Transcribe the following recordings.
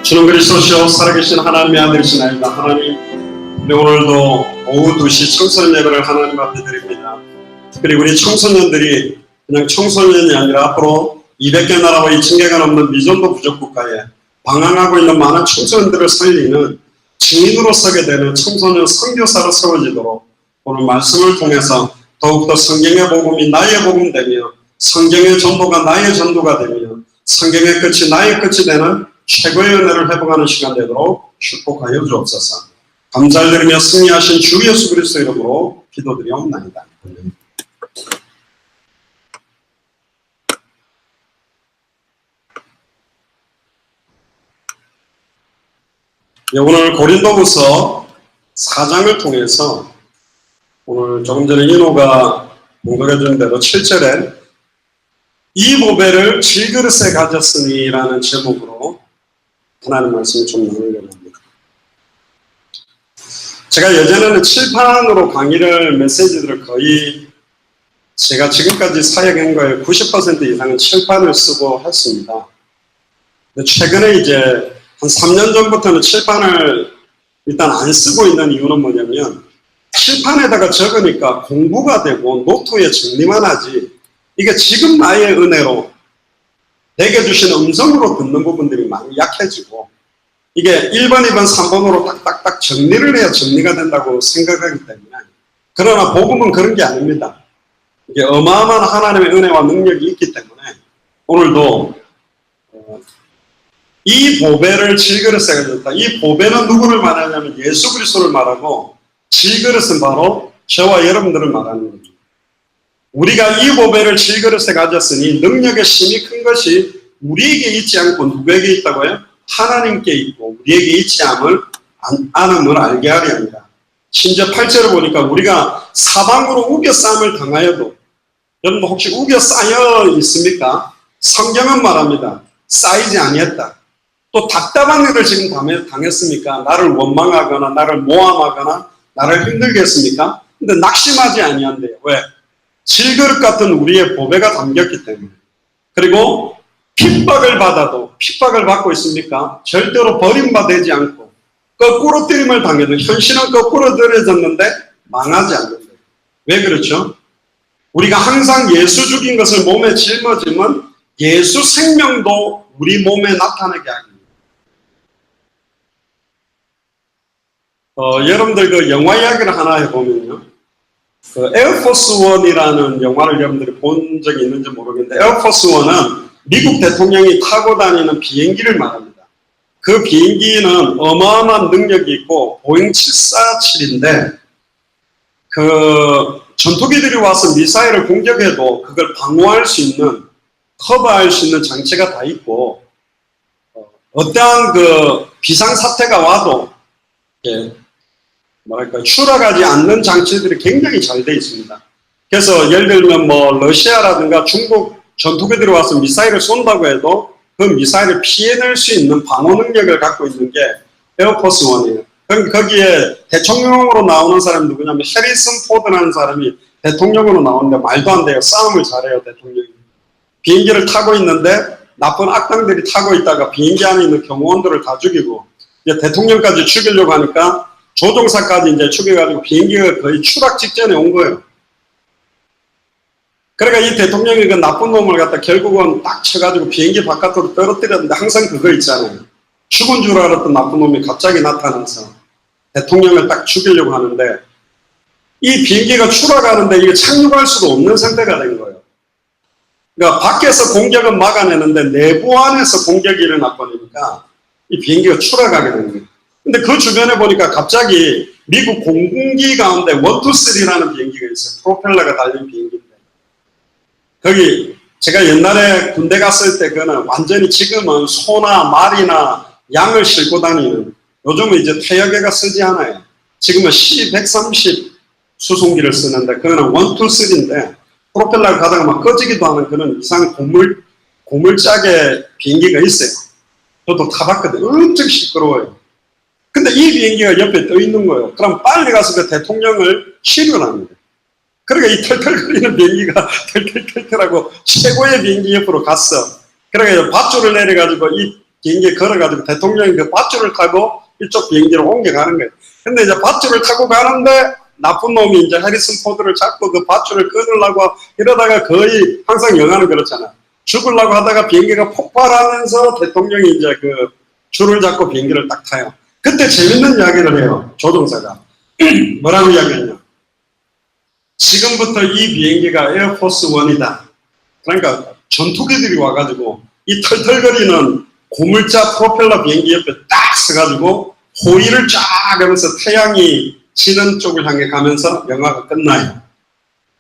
주는 그리스도시요 살아계신 하나님의 아들이시나이다. 하나님, 우리 오늘도 오후 2시 청소년 예배를 하나님 앞에 드립니다. 특별히 우리 청소년들이 그냥 청소년이 아니라 앞으로 200개 나라와 2000개가 넘는 미전도 부족국가에 방황하고 있는 많은 청소년들을 살리는 증인으로 서게 되는 청소년 선교사로 세워지도록 오늘 말씀을 통해서 더욱더 성경의 복음이 나의 복음 되며 성경의 전도가 나의 전도가 되며 성경의 끝이 나의 끝이 되는 최고의 은혜를 회복하는 시간 되도록 축복하여 주옵소서. 감사를 드리며 승리하신 주 예수 그리스도 이름으로 기도드리옵나이다. 오늘 고린도후서 4장을 통해서 오늘 조금 전에 인호가 공독해 준 대로 7절에 이 보배를 질그릇에 가졌으니 라는 제목으로 하나님 말씀을 좀 나누려고 합니다. 제가 예전에는 칠판으로 강의를 메시지들을 거의 제가 지금까지 사역한 거의 90% 이상은 칠판을 쓰고 했습니다. 근데 최근에 이제 한 3년 전부터는 칠판을 일단 안 쓰고 있는 이유는 뭐냐면 칠판에다가 적으니까 공부가 되고 노트에 정리만 하지 이게 지금 나의 은혜로 내게 주신 음성으로 듣는 부분들이 많이 약해지고 이게 1번, 2번, 3번으로 딱딱딱 정리를 해야 정리가 된다고 생각하기 때문에 그러나 복음은 그런 게 아닙니다. 이게 어마어마한 하나님의 은혜와 능력이 있기 때문에 오늘도 이 보배를 질그릇에 가졌다. 이 보배는 누구를 말하냐면 예수 그리스도를 말하고 질그릇은 바로 저와 여러분들을 말하는 겁니다. 우리가 이 보배를 질그릇에 가졌으니 능력의 힘이 큰 것이 우리에게 있지 않고 누구에게 있다고요? 하나님께 있고 우리에게 있지 않음을 알게 하려 합니다. 심지어 8절을 보니까 우리가 사방으로 우겨싸움을 당하여도 여러분 혹시 우겨싸여 있습니까? 성경은 말합니다. 쌓이지 아니했다. 또 답답한 일을 지금 당했습니까? 나를 원망하거나 나를 모함하거나 나를 힘들게 했습니까? 근데 낙심하지 아니한대요. 왜? 질그릇 같은 우리의 보배가 담겼기 때문에. 그리고 핍박을 받아도 핍박을 받고 있습니까? 절대로 버림받지 않고 거꾸로 때림을 당해도 현실은 거꾸로 들여졌는데 망하지 않는다. 왜 그렇죠? 우리가 항상 예수 죽인 것을 몸에 짊어지면 예수 생명도 우리 몸에 나타나게 하기 여러분들 그 영화 이야기를 하나 해보면요. 그 에어포스 원이라는 영화를 여러분들이 본 적이 있는지 모르겠는데 에어포스 원은 미국 대통령이 타고 다니는 비행기를 말합니다. 그 비행기는 어마어마한 능력이 있고 보잉 747인데 그 전투기들이 와서 미사일을 공격해도 그걸 방어할 수 있는 커버할 수 있는 장치가 다 있고 어떠한 그 비상사태가 와도 추락하지 않는 장치들이 굉장히 잘 되어 있습니다. 그래서 예를 들면 뭐 러시아라든가 중국 전투기들이 와서 미사일을 쏜다고 해도 그 미사일을 피해낼 수 있는 방어 능력을 갖고 있는 게 에어포스 원이에요. 거기에 대통령으로 나오는 사람이 누구냐면 해리슨 포드라는 사람이 대통령으로 나오는데 말도 안 돼요. 싸움을 잘해요, 대통령이. 비행기를 타고 있는데 나쁜 악당들이 타고 있다가 비행기 안에 있는 경호원들을 다 죽이고 이제 대통령까지 죽이려고 하니까 조종사까지 이제 죽여가지고 비행기가 거의 추락 직전에 온 거예요. 그러니까 이 대통령이 그 나쁜 놈을 갖다 결국은 딱 쳐가지고 비행기 바깥으로 떨어뜨렸는데 항상 그거 있잖아요. 죽은 줄 알았던 나쁜 놈이 갑자기 나타나서 대통령을 딱 죽이려고 하는데 이 비행기가 추락하는데 이게 착륙할 수도 없는 상태가 된 거예요. 그러니까 밖에서 공격은 막아내는데 내부 안에서 공격이 일어나버리니까 이 비행기가 추락하게 된 거예요. 근데 그 주변에 보니까 갑자기 미국 공군기 가운데 123라는 비행기가 있어요. 프로펠러가 달린 비행기인데. 거기 제가 옛날에 군대 갔을 때 그거는 완전히 지금은 소나 말이나 양을 싣고 다니는 요즘은 이제 퇴역계가 쓰지 않아요. 지금은 C-130 수송기를 쓰는데 그거는 123인데 프로펠러가 가다가 막 꺼지기도 하는 그런 이상 고물짝의 비행기가 있어요. 저도 타봤거든요. 엄청 시끄러워요. 근데 이 비행기가 옆에 떠 있는 거예요. 그럼 빨리 가서 그 대통령을 치료합니다. 그러니까 이 털털거리는 비행기가 털털털털하고 최고의 비행기 옆으로 갔어. 그러니까 밧줄을 내려가지고 이 비행기에 걸어가지고 대통령이 그 밧줄을 타고 이쪽 비행기로 옮겨가는 거예요. 근데 이제 밧줄을 타고 가는데 나쁜 놈이 이제 해리슨 포드를 잡고 그 밧줄을 끊으려고 이러다가 거의 항상 영화는 그렇잖아. 죽으려고 하다가 비행기가 폭발하면서 대통령이 이제 그 줄을 잡고 비행기를 딱 타요. 그때 재밌는 이야기를 해요. 조종사가. 뭐라고 이야기했냐. 지금부터 이 비행기가 에어포스 1이다. 그러니까 전투기들이 와가지고 이 털털거리는 고물자 프로펠러 비행기 옆에 딱 서가지고 호위를 쫙 하면서 태양이 지는 쪽을 향해 가면서 영화가 끝나요.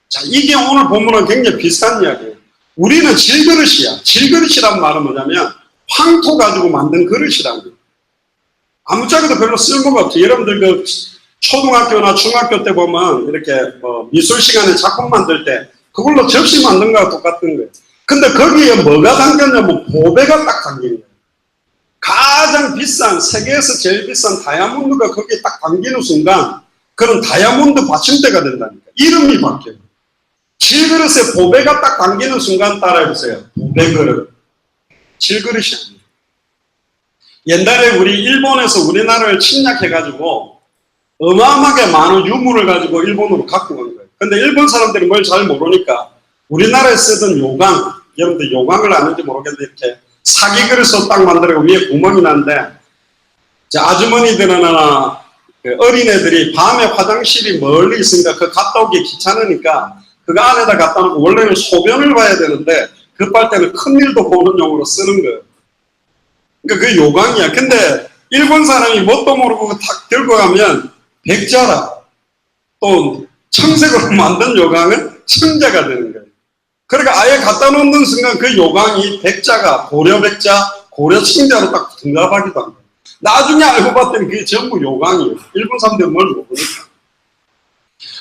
자, 이게 오늘 보면은 굉장히 비슷한 이야기예요. 우리는 질그릇이야. 질그릇이란 말은 뭐냐면 황토 가지고 만든 그릇이라는 거예요. 아무짝에도 별로 쓸모가 없죠. 여러분들 그 초등학교나 중학교 때 보면 이렇게 미술 시간에 작품 만들 때 그걸로 접시 만든 거와 똑같은 거예요. 근데 거기에 뭐가 담겼냐면 보배가 딱 담긴 거예요. 가장 비싼, 세계에서 제일 비싼 다이아몬드가 거기에 딱 담기는 순간 그런 다이아몬드 받침대가 된다니까. 이름이 바뀌어요. 질그릇에 보배가 딱 담기는 순간 따라해보세요. 보배그릇. 질그릇이 아니에요. 옛날에 우리 일본에서 우리나라를 침략해가지고 어마어마하게 많은 유물을 가지고 일본으로 갖고 간 거예요. 근데 일본 사람들이 뭘 잘 모르니까 우리나라에 쓰던 요강, 여러분들 요강을 아는지 모르겠는데 이렇게 사기 그릇으로 딱 만들고 위에 구멍이 난데 아주머니들이나 어린애들이 밤에 화장실이 멀리 있으니까 그 갔다 오기 귀찮으니까 그거 안에다 갖다 놓고 원래는 소변을 봐야 되는데 급할 때는 큰일도 보는 용으로 쓰는 거예요. 그러니까 그 요강이야. 근데 일본 사람이 뭣도 모르고 탁 들고 가면 백자라 또 청색으로 만든 요강은 청자가 되는 거예요. 그러니까 아예 갖다 놓는 순간 그 요강이 백자가 고려백자, 고려청자로 딱 등갑하기도 합니다. 나중에 알고 봤더니 그게 전부 요강이에요. 일본 사람들은 뭘 모르니까.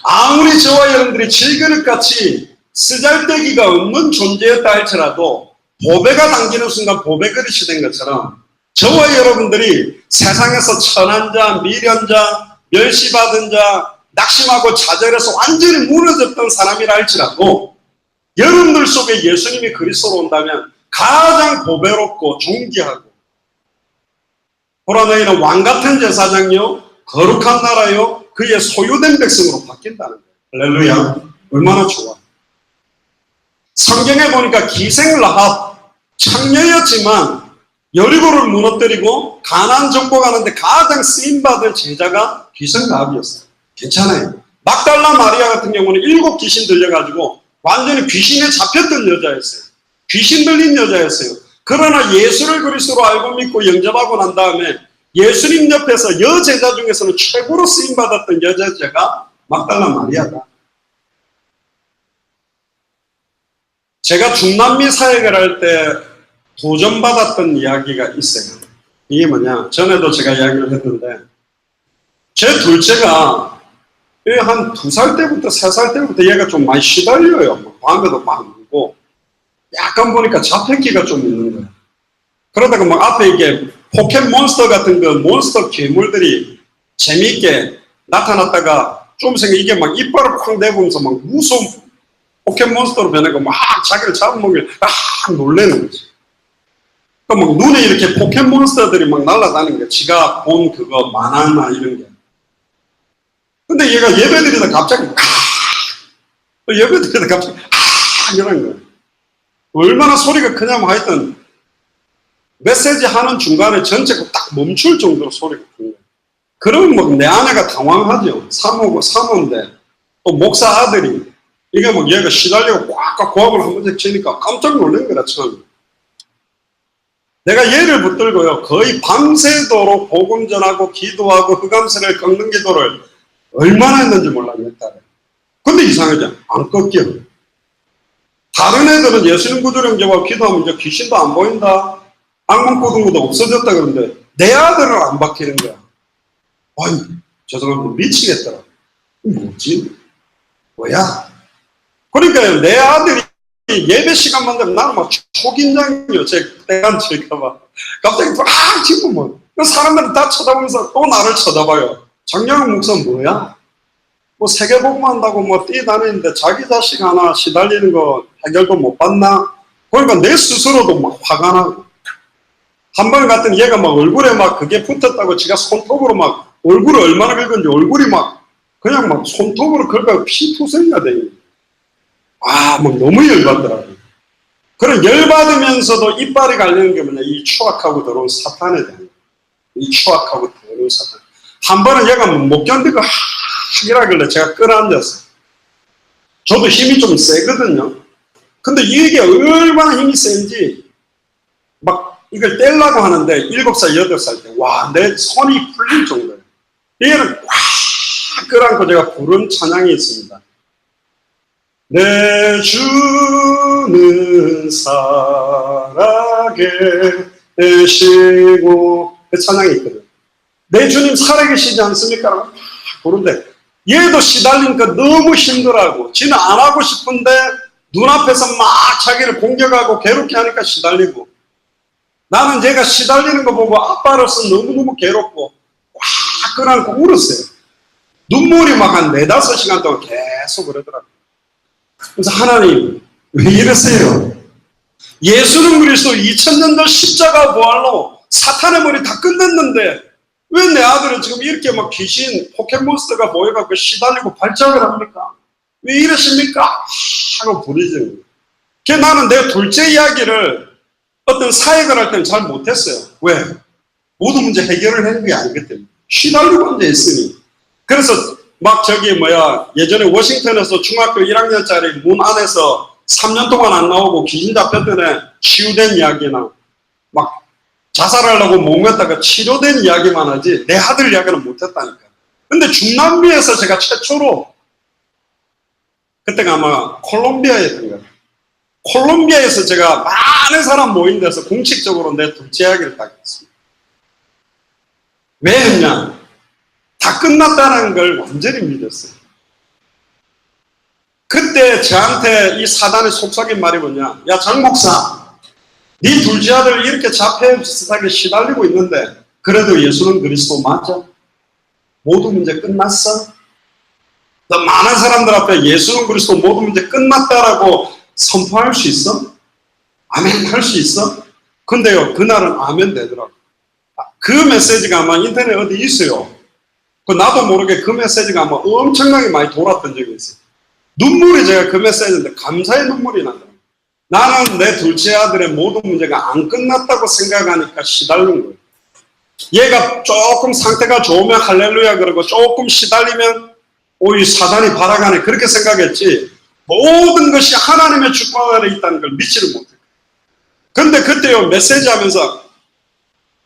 아무리 저와 여러분들이 질그릇같이 쓰잘데기가 없는 존재였다 할지라도 보배가 담기는 순간 보배 그릇이 된 것처럼 저와 여러분들이 세상에서 천한 자, 미련 자, 멸시받은 자, 낙심하고 좌절해서 완전히 무너졌던 사람이라 할지라도 여러분들 속에 예수님이 그리스도로 온다면 가장 보배롭고 존귀하고 보라 너희는 왕같은 제사장이요 거룩한 나라요 그의 소유된 백성으로 바뀐다는 거예요. 할렐루야. 얼마나 좋아. 성경에 보니까 기생라합 창녀였지만 여리고를 무너뜨리고 가나안 정복하는데 가장 쓰임받은 제자가 기생라합이었어요. 괜찮아요. 막달라 마리아 같은 경우는 7 귀신 들려가지고 완전히 귀신에 잡혔던 여자였어요. 귀신 들린 여자였어요. 그러나 예수를 그리스도로 알고 믿고 영접하고 난 다음에 예수님 옆에서 여제자 중에서는 최고로 쓰임받았던 여제자가 막달라 마리아다. 제가 중남미 사역을 할 때 도전받았던 이야기가 있어요. 이게 뭐냐, 전에도 제가 이야기를 했는데 제 둘째가 한 2살 때부터 3살 때부터 얘가 좀 많이 시달려요. 밤에도 막 울고 약간 보니까 자폐기가 좀 있는 거예요. 그러다가 막 앞에 이게 포켓몬스터 같은 그 몬스터 괴물들이 재미있게 나타났다가 좀 생겨 이게 막 이빨을 콱 내보면서 막 무서운 포켓몬스터로 변하고 막 자기를 잡아먹으면 놀래는 거지. 그러니까 막 눈에 이렇게 포켓몬스터들이 막 날아다니는 거야. 지가 본 그거 만화나 이런 게. 근데 얘가 예배드리다 갑자기 예배드리다 갑자기 이러는 거야. 얼마나 소리가 크냐면 하여튼 메시지 하는 중간에 전체가 딱 멈출 정도로 소리가 큰 거야. 그러면 막 내 아내가 당황하죠. 사모인데 또 목사 아들이 이게 막 얘가 시달리고 꽉꽉 고함을 한 번씩 치니까 깜짝 놀란 거라 처음에. 내가 얘를 붙들고요. 거의 밤새도록 복음 전하고 기도하고 흑암새를 꺾는 기도를 얼마나 했는지 몰라 몇 달에. 근데 이상하죠. 안 꺾여. 다른 애들은 예수님 구주를 영접하고 기도하면 이제 귀신도 안 보인다. 악몽 꾸는 것도 없어졌다 그러는데 내 아들은 안 바뀌는 거야. 아니 죄송합니다. 미치겠더라. 뭐지? 뭐야? 그러니까 내 아들이 예배 시간만 되면 나는 막 초긴장이요. 제 때가 칠까봐. 갑자기 또 지금 사람들은 다 쳐다보면서 또 나를 쳐다봐요. 장영훈 목사 뭐야? 뭐 세계복음 한다고 뭐 뛰다니는데 자기 자식 하나 시달리는 거 해결도 못 받나? 그러니까 내 스스로도 막 화가 나고. 한 번 갔더니 얘가 막 얼굴에 막 그게 붙었다고 지가 손톱으로 막 얼굴을 얼마나 긁은지 얼굴이 막 그냥 막 손톱으로 긁어 피투성이가 돼. 막 너무 열받더라고요. 그런 열받으면서도 이빨이 갈리는 게 뭐냐, 이 추악하고 더러운 사탄에 대한, 이 추악하고 더러운 사탄. 한 번은 얘가 못 견디고 이라길래 제가 끌어안렸어요. 저도 힘이 좀 세거든요. 근데 이게 얼마나 힘이 센지 막 이걸 떼려고 하는데 7살, 8살 때 내 손이 풀릴 정도예요. 얘는 꽉 끌어안고 제가 부른 찬양이 있습니다. 내 주는 살아계시고, 그 찬양이 있거든. 내 주님 살아계시지 않습니까? 그런데 얘도 시달리니까 너무 힘들어하고 지는 안 하고 싶은데 눈앞에서 막 자기를 공격하고 괴롭게 하니까 시달리고, 나는 얘가 시달리는 거 보고 아빠로서 너무너무 괴롭고 꽉 끌어안고 울었어요. 눈물이 막 한 4-5시간 동안 계속 그러더라고요. 그래서 하나님 왜 이러세요? 예수는 그리스도 2000년 전 십자가 부활로 사탄의 머리 다 끝냈는데 왜 내 아들은 지금 이렇게 막 귀신 포켓몬스터가 모여갖고 시달리고 발작을 합니까? 왜 이러십니까? 하고 부르짖는 거예요. 나는 내 둘째 이야기를 어떤 사역을 할 때는 잘 못했어요. 왜? 모든 문제 해결을 하는 게 아니기 때문에. 시달리고 앉아있으니. 그래서 막 예전에 워싱턴에서 중학교 1학년짜리 문 안에서 3년 동안 안 나오고 귀신 잡혔더니 치유된 이야기나 막 자살하려고 몸에다가 치료된 이야기만 하지 내 아들 이야기는 못했다니까. 근데 중남미에서 제가 최초로, 그때가 아마 콜롬비아였던 거예요. 콜롬비아에서 제가 많은 사람 모인 데서 공식적으로 내 둘째 이야기를 딱 했습니다. 왜 했냐? 다 끝났다는 걸 완전히 믿었어요. 그때 저한테 이 사단의 속삭인 말이 뭐냐? 야, 장 목사, 네 둘째 아들 이렇게 자폐 비슷하게 시달리고 있는데 그래도 예수는 그리스도 맞아? 모든 문제 끝났어? 너 많은 사람들 앞에 예수는 그리스도 모든 문제 끝났다라고 선포할 수 있어? 아멘 할 수 있어? 근데요, 그날은 아멘 되더라고. 그 메시지가 아마 인터넷 어디 있어요. 나도 모르게 그 메시지가 아마 엄청나게 많이 돌았던 적이 있어요. 눈물이, 제가 그 메시지인데 감사의 눈물이 나더라고요. 나는 내 둘째 아들의 모든 문제가 안 끝났다고 생각하니까 시달린 거예요. 얘가 조금 상태가 좋으면 할렐루야 그러고 조금 시달리면 이 사단이 바라가네 그렇게 생각했지, 모든 것이 하나님의 주권 아래 있다는 걸 믿지를 못해요. 근데 그때요, 메시지 하면서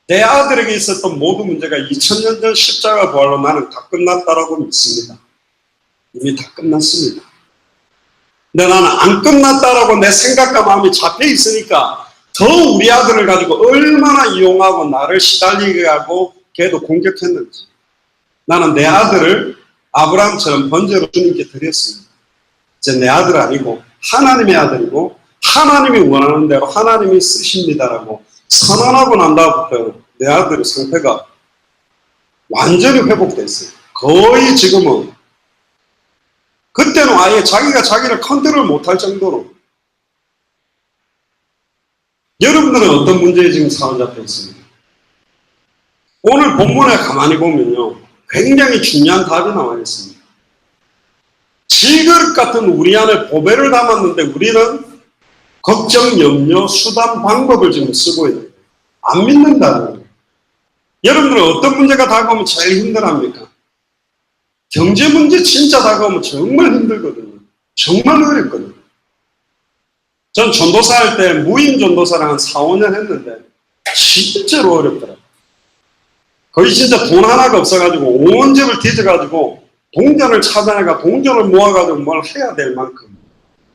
내 아들에게 있었던 모든 문제가 2000년 전 십자가 부활로 나는 다 끝났다라고 믿습니다. 이미 다 끝났습니다. 근데 나는 안 끝났다라고 내 생각과 마음이 잡혀 있으니까 더 우리 아들을 가지고 얼마나 이용하고 나를 시달리게 하고 걔도 공격했는지. 나는 내 아들을 아브라함처럼 번제로 주님께 드렸습니다. 이제 내 아들 아니고 하나님의 아들이고 하나님이 원하는 대로 하나님이 쓰십니다라고 선언하고 난 다음부터 내 아들의 상태가 완전히 회복됐어요. 거의 지금은, 그때는 아예 자기가 자기를 컨트롤 못할 정도로. 여러분들은 어떤 문제에 지금 사로잡혀 있습니까? 오늘 본문에 가만히 보면요, 굉장히 중요한 답이 나와 있습니다. 질그릇 같은 우리 안에 보배를 담았는데 우리는 걱정, 염려, 수단, 방법을 지금 쓰고 있는 거예요. 안 믿는다는 거예요. 여러분들은 어떤 문제가 다가오면 제일 힘들합니까? 경제 문제 진짜 다가오면 정말 힘들거든요. 정말 어렵거든요. 전 전도사 할 때 무임 전도사를 한 4-5년 했는데 진짜로 어렵더라고요. 거의 진짜 돈 하나가 없어가지고 온 집을 뒤져가지고 동전을 찾아내가 동전을 모아가지고 뭘 해야 될 만큼.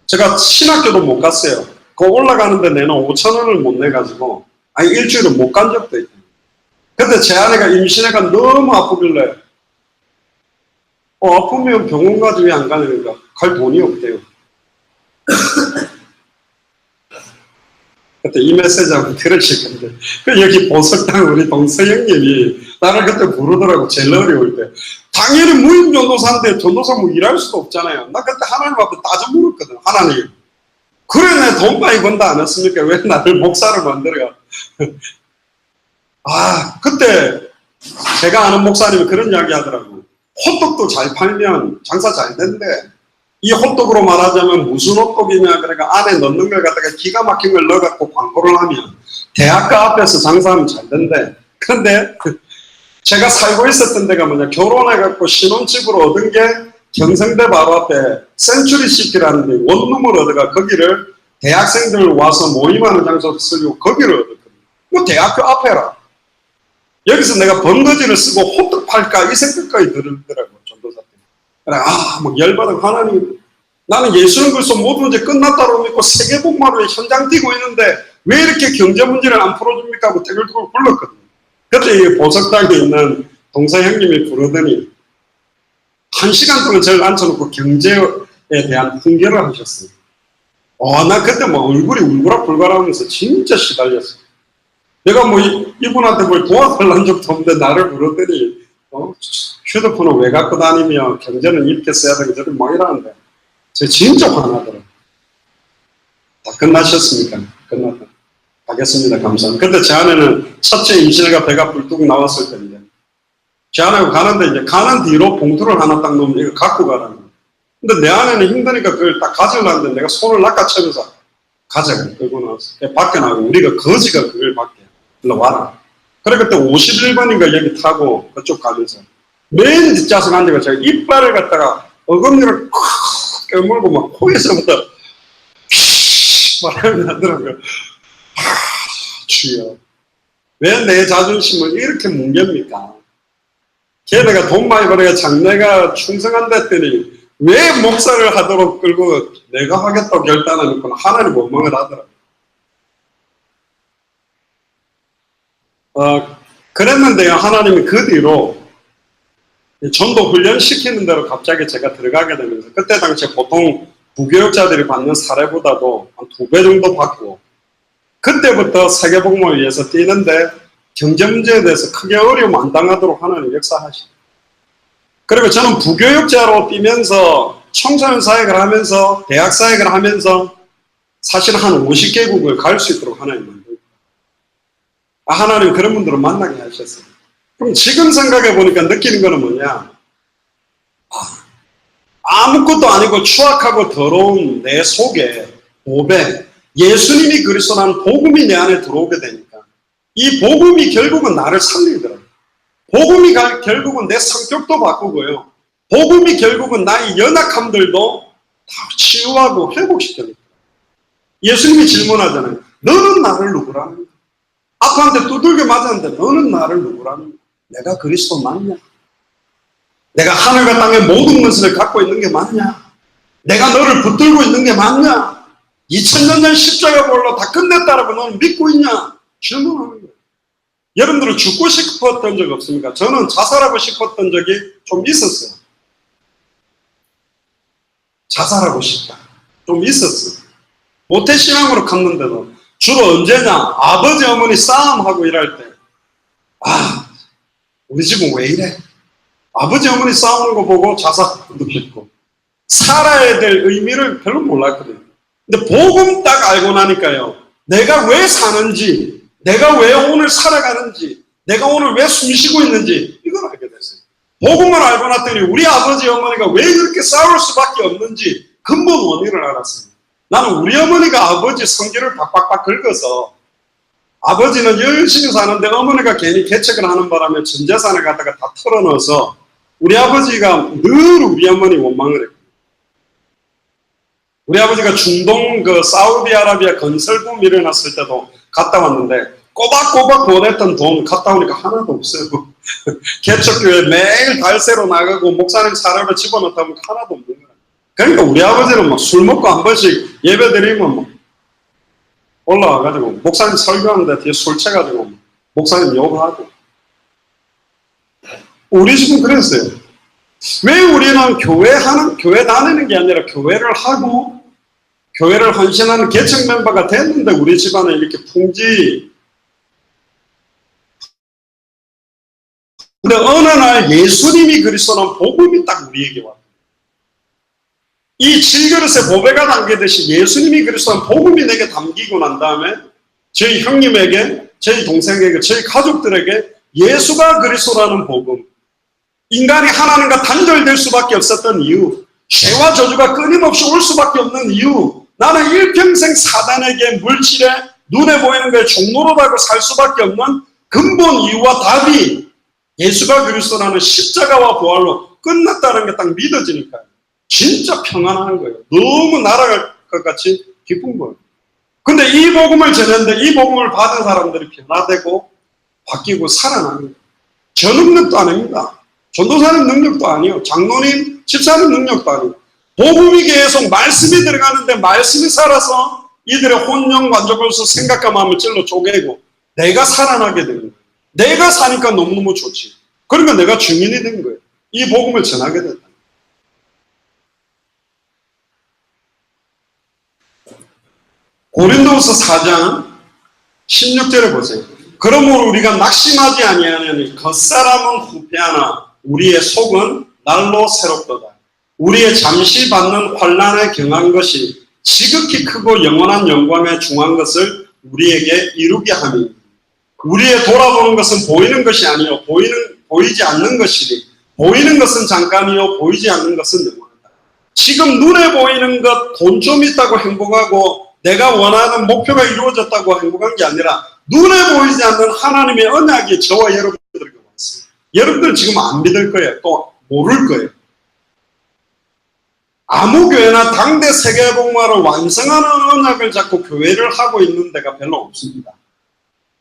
제가 신학교도 못 갔어요. 그 올라가는데 내는 5,000원을 못 내가지고 일주일을 못 간 적도 있고. 근데 제 아내가 임신해가 너무 아프길래 아프면 병원 가지 왜 안 가냐니까 갈 돈이 없대요. 그때 이 메시지 한번 들으실 건데, 여기 보석당 우리 동서영님이 나를 그때 부르더라고, 제일 어려울 때. 당연히 무임 전도사인데 전도사 뭐 일할 수도 없잖아요. 나 그때 하나님 앞에 따져 물었거든. 하나님, 그래 내 돈 많이 번다 안 했습니까? 왜 나를 목사를 만들어가? 그때 제가 아는 목사님이 그런 이야기 하더라고요. 호떡도 잘 팔면 장사 잘 된대. 이 호떡으로 말하자면 무슨 호떡이냐, 그러니까 안에 넣는 걸 갖다가 기가 막힌 걸 넣어갖고 광고를 하면 대학가 앞에서 장사하면 잘 된대. 그런데 제가 살고 있었던 데가 뭐냐, 결혼해갖고 신혼집으로 얻은 게 경성대 바로 앞에 센츄리시티라는 데 원룸을 얻어가 거기를 대학생들 와서 모임하는 장소로 쓰려고 거기를 얻었거든요. 그 대학교 앞에라. 여기서 내가 번거지를 쓰고 호떡 팔까 이 생각까지 들더라고요. 전도사 때. 그래, 막 열받아. 하나님, 나는 예수는 그리스도 모든 문제 끝났다고 믿고 세계복마루에 현장 뛰고 있는데 왜 이렇게 경제 문제를 안 풀어줍니까 하고 댓글 두고 불렀거든요. 그때 이 보석당에 있는 동사 형님이 부르더니 1시간 동안 저를 앉혀놓고 경제에 대한 훈계를 하셨어요. 나 그때 막 얼굴이 울그락불그락하면서 진짜 시달렸어요. 내가 뭐 이분한테 뭘 도와달라는 적도 없는데 나를 부르더니 휴대폰을 왜 갖고 다니며 경제는 이렇게 써야 되고 저를 막 이러는데 제가 진짜 화나더라고요. 다 끝나셨습니까? 끝났다. 가겠습니다. 감사합니다. 근데 제 아내는 첫째 임신해가 배가 불뚝 나왔을 때인데 제 아내하고 가는데 이제 가는 뒤로 봉투를 하나 딱 놓으면 이거 갖고 가라는 거예요. 근데 내 아내는 힘드니까 그걸 딱 가지려는데 내가 손을 낚아채면서 가져가 끌고 나왔어. 밖에 나가고 우리가 거지가 그걸 밖에 일로 와라. 그래 그때 51번인가 여기 타고 그쪽 가면서 맨 뒷좌석 앉아가 제가 이빨을 갖다가 어금니를 콱 깨물고 막 코에서부터 말하면 하더라고요. 주여, 왜 내 자존심을 이렇게 뭉갭니까? 걔네가 돈 많이 벌어야 장래가 충성한다 했더니 왜 목사를 하도록 끌고 내가 하겠다고 결단하니까 하나님 원망을 하더라고요. 그랬는데요, 하나님이 그 뒤로 전도 훈련 시키는 대로 갑자기 제가 들어가게 되면서 그때 당시에 보통 부교육자들이 받는 사례보다도 한 2배 정도 받고 그때부터 세계복음을 위해서 뛰는데 경제 문제에 대해서 크게 어려움 안 당하도록 하나님 역사하시고, 그리고 저는 부교육자로 뛰면서 청소년 사역을 하면서 대학 사역을 하면서 사실 한 50개국을 갈 수 있도록 하나님 만들고, 하나님 그런 분들을 만나게 하셨어요. 그럼 지금 생각해 보니까 느끼는 거는 뭐냐, 아무것도 아니고 추악하고 더러운 내 속에 보배, 예수님이 그리스도라는 복음이 내 안에 들어오게 되니까 이 복음이 결국은 나를 살리더라고요. 복음이 결국은 내 성격도 바꾸고요. 복음이 결국은 나의 연약함들도 다 치유하고 회복시켜요. 예수님이 질문하잖아요. 너는 나를 누구라는 거야? 아빠한테 두들겨 맞았는데 너는 나를 누구라는 거야? 내가 그리스도 맞냐? 내가 하늘과 땅의 모든 것을 갖고 있는 게 맞냐? 내가 너를 붙들고 있는 게 맞냐? 2000년 전 십자가 보혈로 다 끝냈다라고 너는 믿고 있냐? 질문하는 거예요. 여러분들은 죽고 싶었던 적 없습니까? 저는 자살하고 싶었던 적이 좀 있었어요. 자살하고 싶다. 좀 있었어요. 모태신앙으로 갔는데도 주로 언제냐? 아버지 어머니 싸움하고 일할 때 우리 집은 왜 이래? 아버지 어머니 싸우는 거 보고 자살도 했고 살아야 될 의미를 별로 몰랐거든요. 근데 복음 딱 알고 나니까요, 내가 왜 사는지, 내가 왜 오늘 살아가는지, 내가 오늘 왜 숨쉬고 있는지 이걸 알게 됐어요. 복음을 알고 났더니 우리 아버지 어머니가 왜 그렇게 싸울 수밖에 없는지 근본 원인을 알았어요. 나는 우리 어머니가 아버지 성질을 박박박 긁어서 아버지는 열심히 사는데 어머니가 괜히 개척을 하는 바람에 전 재산을 갖다가 다 털어넣어서 우리 아버지가 늘 우리 어머니 원망을 했고, 우리 아버지가 중동 사우디아라비아 건설붐 일어났을 때도 갔다 왔는데 꼬박꼬박 보냈던 돈 갔다 오니까 하나도 없어요. 개척교회 매일 달새로 나가고 목사님 사료를 집어넣다 보니까 하나도 없는 거예요. 그러니까 우리 아버지는 막 술 먹고 한 번씩 예배 드리면 막 올라와가지고 목사님 설교하는데 뒤에 술 채가지고 목사님 욕하고. 우리 집은 그랬어요. 왜 우리는 교회 다니는 게 아니라 교회를 하고 교회를 헌신하는 개척 멤버가 됐는데 우리 집안은 이렇게 풍지. 근데 어느 날 예수님이 그리스도는 복음이 딱 우리에게 왔어요. 이 7그릇에 보배가 담기듯이 예수님이 그리스도는 복음이 내게 담기고 난 다음에 저희 형님에게 저희 동생에게, 저희 가족들에게 예수가 그리스도라는 복음, 인간이 하나님과 단절될 수밖에 없었던 이유, 죄와 저주가 끊임없이 올 수밖에 없는 이유, 나는 일평생 사단에게, 물질에, 눈에 보이는 거에 종노릇하고 살 수밖에 없는 근본 이유와 답이 예수가 그리스도라는 십자가와 부활로 끝났다는 게 딱 믿어지니까 진짜 평안한 거예요. 너무 날아갈 것 같이 기쁜 거예요. 근데 이 복음을 전했는데 이 복음을 받은 사람들이 변화되고 바뀌고 살아나는 거예요. 저 능력도 아닙니다. 전도사님 능력도 아니에요. 장로님, 집사님 능력도 아니에요. 복음이 계속 말씀이 들어가는데 말씀이 살아서 이들의 혼영 만족으로서 생각과 마음을 찔러 쪼개고 내가 살아나게 되는 거예요. 내가 사니까 너무너무 좋지. 그러니까 내가 증인이 된 거예요. 이 복음을 전하게 된다. 고린도후서 4장 16절에 보세요. 그러므로 우리가 낙심하지 아니하느니 겉사람은 후패하나 우리의 속은 날로 새롭도다. 우리의 잠시 받는 환난에 경한 것이 지극히 크고 영원한 영광에 중한 것을 우리에게 이루게 하니 우리의 돌아보는 것은 보이는 것이 아니요 보이지 않는 것이니 보이는 것은 잠깐이요 보이지 않는 것은 영원하다. 지금 눈에 보이는 것, 돈 좀 있다고 행복하고 내가 원하는 목표가 이루어졌다고 행복한 게 아니라 눈에 보이지 않는 하나님의 언약이 저와 여러분들에게 왔어요. 여러분들 지금 안 믿을 거예요. 또 모를 거예요. 아무 교회나 당대 세계복음화를 완성하는 언약을 잡고 교회를 하고 있는 데가 별로 없습니다.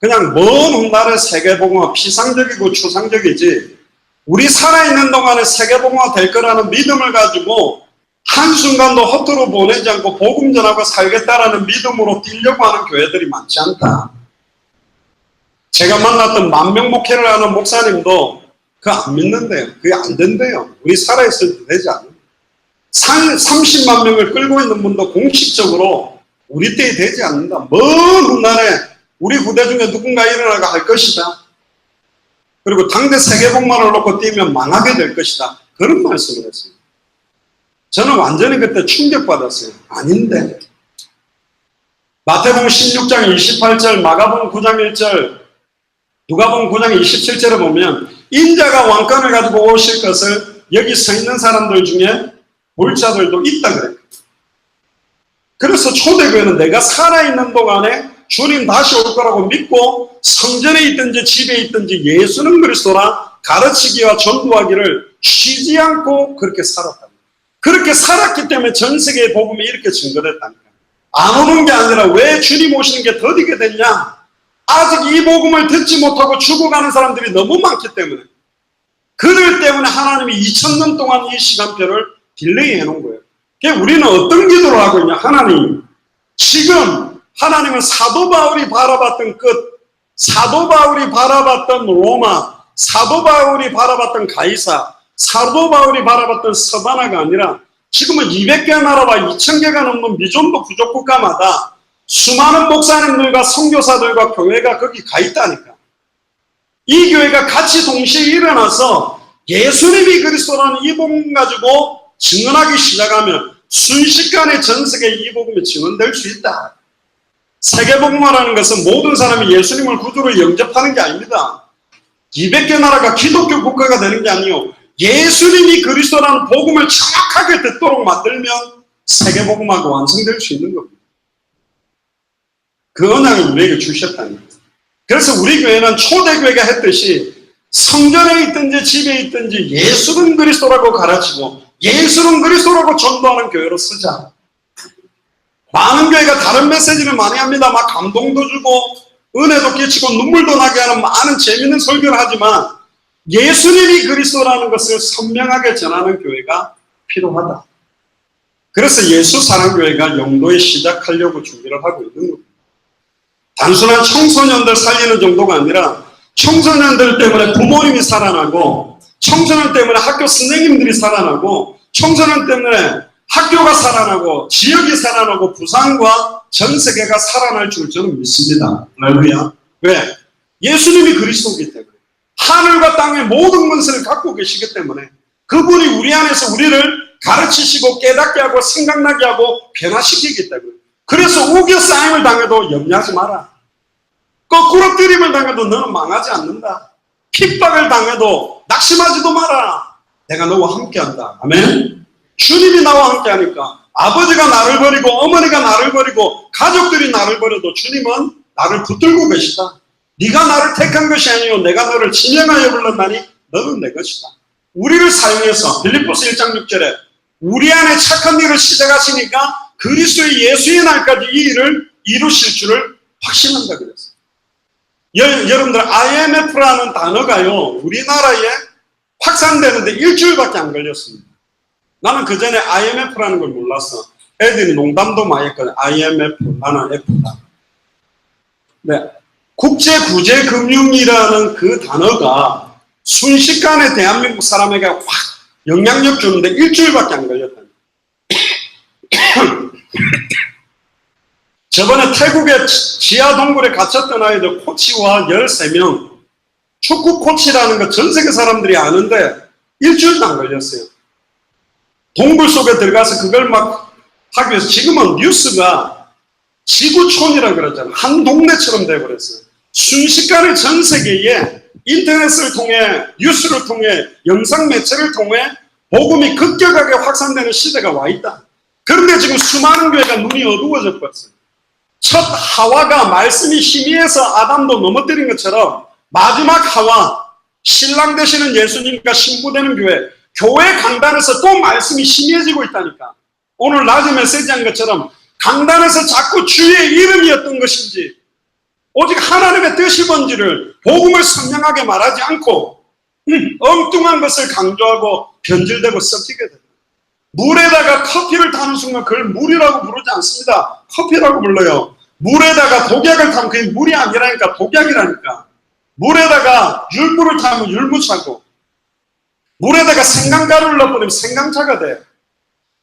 그냥 먼 훗날의 세계복음화 피상적이고 추상적이지 우리 살아있는 동안에 세계복음화 될 거라는 믿음을 가지고 한순간도 허투루 보내지 않고 복음 전하고 살겠다라는 믿음으로 뛰려고 하는 교회들이 많지 않다. 제가 만났던 만명 목회를 하는 목사님도 그거 안 믿는데요. 그게 안 된대요. 우리 살아있을 때 되지 않아요. 30만 명을 끌고 있는 분도 공식적으로 우리 때에 되지 않는다. 먼 훗날에 우리 후대 중에 누군가 일어나가 할 것이다. 그리고 당대 세계복음화를 놓고 뛰면 망하게 될 것이다. 그런 말씀을 했어요. 저는 완전히 그때 충격받았어요. 아닌데. 마태복음 16장 28절, 마가복음 9장 1절, 누가복음 9장 27절에 보면 인자가 왕권을 가지고 오실 것을 여기 서 있는 사람들 중에 볼 자들도 있다 그래요. 그래서 초대교회는 내가 살아있는 동안에 주님 다시 올 거라고 믿고 성전에 있든지 집에 있든지 예수는 그리스도라 가르치기와 전도하기를 쉬지 않고 그렇게 살았다. 그렇게 살았기 때문에 전 세계의 복음이 이렇게 증거됐다니까. 안 오는 게 아니라 왜 주님 오시는 게 더디게 됐냐? 아직 이 복음을 듣지 못하고 죽어가는 사람들이 너무 많기 때문에 그들 때문에 하나님이 2000년 동안 이 시간표를 딜레이 해놓은 거예요. 그러니까 우리는 어떤 기도를 하고 있냐? 하나님, 지금 하나님은 사도 바울이 바라봤던 끝, 사도 바울이 바라봤던 로마, 사도 바울이 바라봤던 가이사, 사도 바울이 바라봤던 서바나가 아니라 지금은 200개 나라와 2000개가 넘는 미존도 부족 국가마다 수많은 목사님들과 선교사들과 교회가 거기 가 있다니까. 이 교회가 같이 동시에 일어나서 예수님이 그리스도라는 이 복음 가지고 증언하기 시작하면 순식간에 전 세계 이 복음이 증언될 수 있다. 세계복음화라는 것은 모든 사람이 예수님을 구주로 영접하는 게 아닙니다. 200개 나라가 기독교 국가가 되는 게 아니요. 예수님이 그리스도라는 복음을 정확하게 듣도록 만들면 세계복음화가 완성될 수 있는 겁니다. 그 언약을 우리에게 주셨다는 거예요. 그래서 우리 교회는 초대교회가 했듯이 성전에 있든지 집에 있든지 예수는 그리스도라고 가르치고 예수는 그리스도라고 전도하는 교회로 쓰자. 많은 교회가 다른 메시지를 많이 합니다. 막 감동도 주고 은혜도 끼치고 눈물도 나게 하는 많은 재밌는 설교를 하지만 예수님이 그리스도라는 것을 선명하게 전하는 교회가 필요하다. 그래서 예수 사랑교회가 영도에 시작하려고 준비를 하고 있는 겁니다. 단순한 청소년들 살리는 정도가 아니라 청소년들 때문에 부모님이 살아나고 청소년 때문에 학교 선생님들이 살아나고 청소년 때문에 학교가 살아나고 지역이 살아나고 부산과 전 세계가 살아날 줄 저는 믿습니다. 할렐루야. 왜? 예수님이 그리스도이기 때문에 하늘과 땅의 모든 권세를 갖고 계시기 때문에 그분이 우리 안에서 우리를 가르치시고 깨닫게 하고 생각나게 하고 변화시키기 때문에 그래서 우겨 쌓임을 당해도 염려하지 마라. 거꾸로 들임을 당해도 너는 망하지 않는다. 핍박을 당해도 낙심하지도 마라. 내가 너와 함께한다. 아멘. 주님이 나와 함께하니까 아버지가 나를 버리고 어머니가 나를 버리고 가족들이 나를 버려도 주님은 나를 붙들고 계시다. 네가 나를 택한 것이 아니요 내가 너를 지명하여 불렀나니 너는 내 것이다. 우리를 사용해서 빌립보서 1장 6절에 우리 안에 착한 일을 시작하시니까 그리스도의 예수의 날까지 이 일을 이루실 줄을 확신한다 그랬어요. 여러분들 IMF라는 단어가요 우리나라에 확산되는데 일주일밖에 안 걸렸습니다. 나는 그 전에 IMF라는 걸 몰랐어. 애들이 농담도 많이 했거든. IMF 나는 F다. 네. 국제구제금융이라는 그 단어가 순식간에 대한민국 사람에게 확 영향력 주는데 일주일밖에 안 걸렸다. 저번에 태국의 지하 동굴에 갇혔던 아이들 코치와 13명 축구 코치라는 거 전 세계 사람들이 아는데 일주일도 안 걸렸어요. 동굴 속에 들어가서 그걸 막 하기 위해서 지금은 뉴스가 지구촌이라 그러잖아요. 한 동네처럼 돼버렸어요. 순식간에 전 세계에 인터넷을 통해 뉴스를 통해 영상 매체를 통해 복음이 급격하게 확산되는 시대가 와 있다. 그런데 지금 수많은 교회가 눈이 어두워져 버렸어요. 첫 하와가 말씀이 희미해서 아담도 넘어뜨린 것처럼 마지막 하와 신랑 되시는 예수님과 신부되는 교회 강단에서 또 말씀이 희미해지고 있다니까. 오늘 낮에 메시지한 것처럼 강단에서 자꾸 주의 이름이 어떤 것인지 오직 하나님의 뜻이 뭔지를 복음을 선명하게 말하지 않고 엉뚱한 것을 강조하고 변질되고 섞이게 됩니다. 물에다가 커피를 타는 순간 그걸 물이라고 부르지 않습니다. 커피라고 불러요. 물에다가 독약을 타면 그게 물이 아니라니까 독약이라니까. 물에다가 율무를 타면 율무차고 물에다가 생강가루를 넣어버리면 생강차가 돼.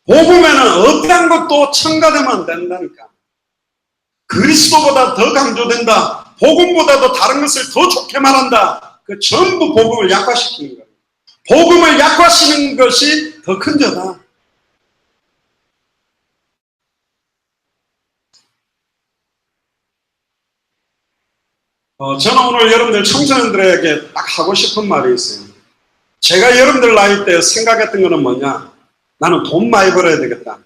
복음에는 어떠한 것도 첨가되면 안 된다니까. 그리스도보다 더 강조된다. 복음보다도 다른 것을 더 좋게 말한다. 그 전부 복음을 약화시키는 거예요. 복음을 약화시키는 것이 더 큰 죄다. 저는 오늘 여러분들 청소년들에게 딱 하고 싶은 말이 있어요. 제가 여러분들 나이 때 생각했던 거는 뭐냐? 나는 돈 많이 벌어야 되겠다.